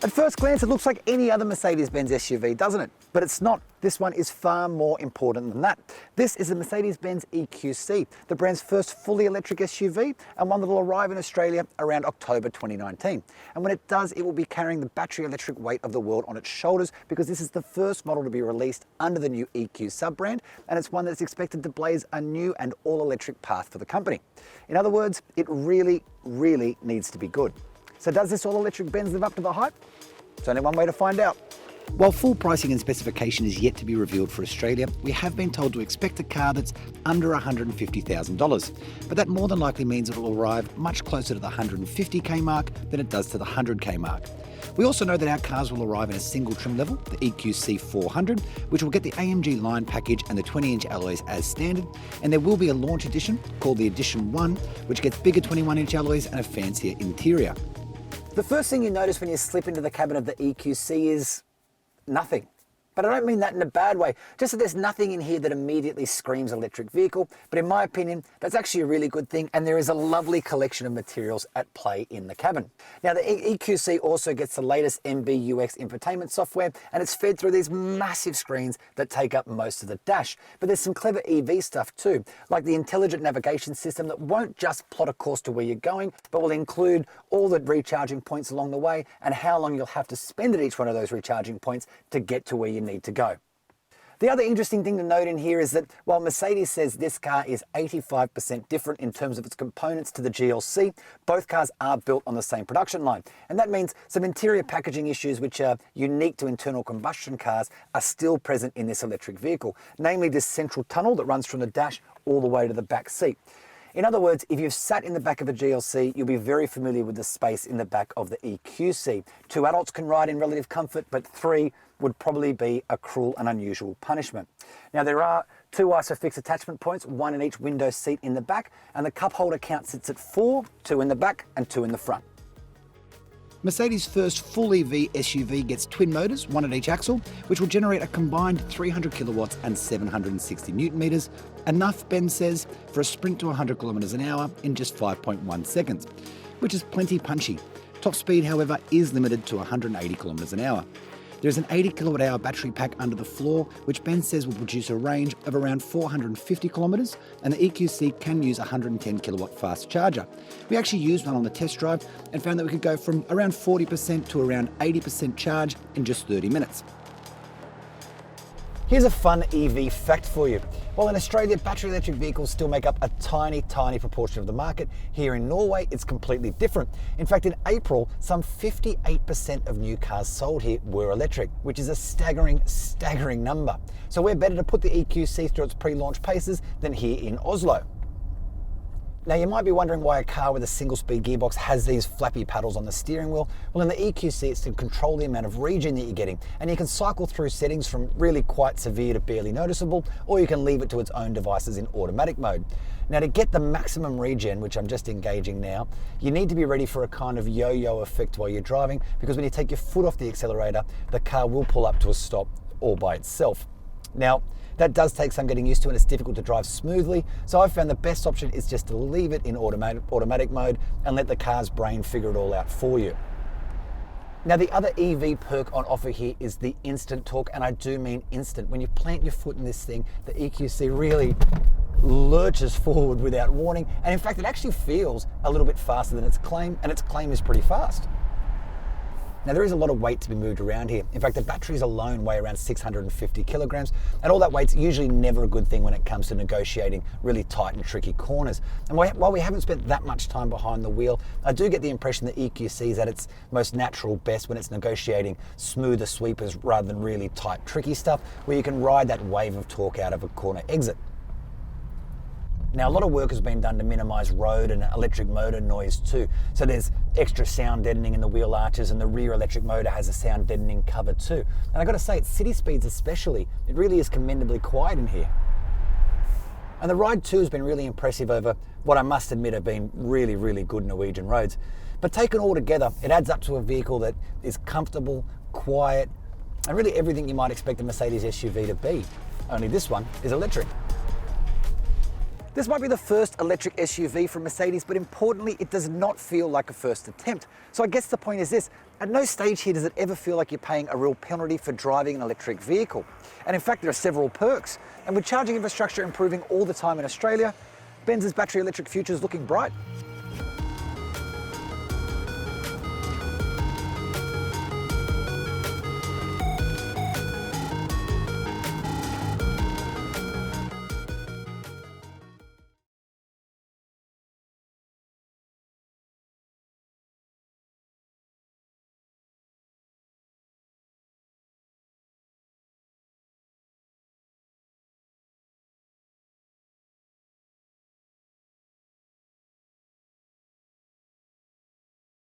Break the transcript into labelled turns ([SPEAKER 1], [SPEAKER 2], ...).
[SPEAKER 1] At first glance, it looks like any other Mercedes-Benz SUV, doesn't it? But it's not. This one is far more important than that. This is the Mercedes-Benz EQC, the brand's first fully electric SUV, and one that will arrive in Australia around October 2019. And when it does, it will be carrying the battery electric weight of the world on its shoulders, because this is the first model to be released under the new EQ sub-brand, and it's one that's expected to blaze a new and all-electric path for the company. In other words, it really, really needs to be good. So does this all-electric Benz live up to the hype? There's only one way to find out. While full pricing and specification is yet to be revealed for Australia, we have been told to expect a car that's under $150,000. But that more than likely means it will arrive much closer to the 150k mark than it does to the 100k mark. We also know that our cars will arrive in a single trim level, the EQC 400, which will get the AMG line package and the 20-inch alloys as standard, and there will be a launch edition called the Edition 1, which gets bigger 21-inch alloys and a fancier interior. The first thing you notice when you slip into the cabin of the EQC is nothing. But I don't mean that in a bad way, just that there's nothing in here that immediately screams electric vehicle, but in my opinion, that's actually a really good thing, and there is a lovely collection of materials at play in the cabin. Now, the EQC also gets the latest MBUX infotainment software, and it's fed through these massive screens that take up most of the dash. But there's some clever EV stuff too, like the intelligent navigation system that won't just plot a course to where you're going, but will include all the recharging points along the way and how long you'll have to spend at each one of those recharging points to get to where you need to go. The other interesting thing to note in here is that while Mercedes says this car is 85% different in terms of its components to the GLC, both cars are built on the same production line. And that means some interior packaging issues which are unique to internal combustion cars are still present in this electric vehicle, namely this central tunnel that runs from the dash all the way to the back seat. In other words, if you've sat in the back of a GLC, you'll be very familiar with the space in the back of the EQC. 2 adults can ride in relative comfort, but 3 would probably be a cruel and unusual punishment. Now, there are 2 ISOFIX attachment points, 1 in each window seat in the back, and the cup holder count sits at 4, 2 in the back and 2 in the front. Mercedes' first full EV SUV gets twin motors, 1 at each axle, which will generate a combined 300 kilowatts and 760 newton meters, enough, Ben says, for a sprint to 100 kilometers an hour in just 5.1 seconds, which is plenty punchy. Top speed, however, is limited to 180 kilometers an hour. There's an 80 kilowatt hour battery pack under the floor, which Ben says will produce a range of around 450 kilometers, and the EQC can use a 110 kilowatt fast charger. We actually used one on the test drive and found that we could go from around 40% to around 80% charge in just 30 minutes. Here's a fun EV fact for you. While in Australia, battery electric vehicles still make up a tiny, tiny proportion of the market, here in Norway, it's completely different. In fact, in April, some 58% of new cars sold here were electric, which is a staggering, staggering number. So we're better to put the EQC through its pre-launch paces than here in Oslo. Now, you might be wondering why a car with a single-speed gearbox has these flappy paddles on the steering wheel. Well, in the EQC, it's to control the amount of regen that you're getting, and you can cycle through settings from really quite severe to barely noticeable, or you can leave it to its own devices in automatic mode. Now, to get the maximum regen, which I'm just engaging now, you need to be ready for a kind of yo-yo effect while you're driving, because when you take your foot off the accelerator, the car will pull up to a stop all by itself. Now, that does take some getting used to, and it's difficult to drive smoothly, so I've found the best option is just to leave it in automatic mode and let the car's brain figure it all out for you. Now, the other EV perk on offer here is the instant torque, and I do mean instant. When you plant your foot in this thing, the EQC really lurches forward without warning, and in fact it actually feels a little bit faster than its claim, and its claim is pretty fast. Now, there is a lot of weight to be moved around here. In fact, the batteries alone weigh around 650 kilograms, and all that weight's usually never a good thing when it comes to negotiating really tight and tricky corners. And while we haven't spent that much time behind the wheel, I do get the impression that EQC is at its most natural best when it's negotiating smoother sweepers rather than really tight, tricky stuff, where you can ride that wave of torque out of a corner exit. Now, a lot of work has been done to minimise road and electric motor noise too. So there's extra sound deadening in the wheel arches, and the rear electric motor has a sound deadening cover too. And I've got to say, at city speeds especially, it really is commendably quiet in here. And the ride too has been really impressive over what I must admit have been really, really good Norwegian roads. But taken all together, it adds up to a vehicle that is comfortable, quiet, and really everything you might expect a Mercedes SUV to be. Only this one is electric. This might be the first electric SUV from Mercedes, but importantly, it does not feel like a first attempt. So I guess the point is this: at no stage here does it ever feel like you're paying a real penalty for driving an electric vehicle. And in fact, there are several perks. And with charging infrastructure improving all the time in Australia, Benz's battery electric future is looking bright.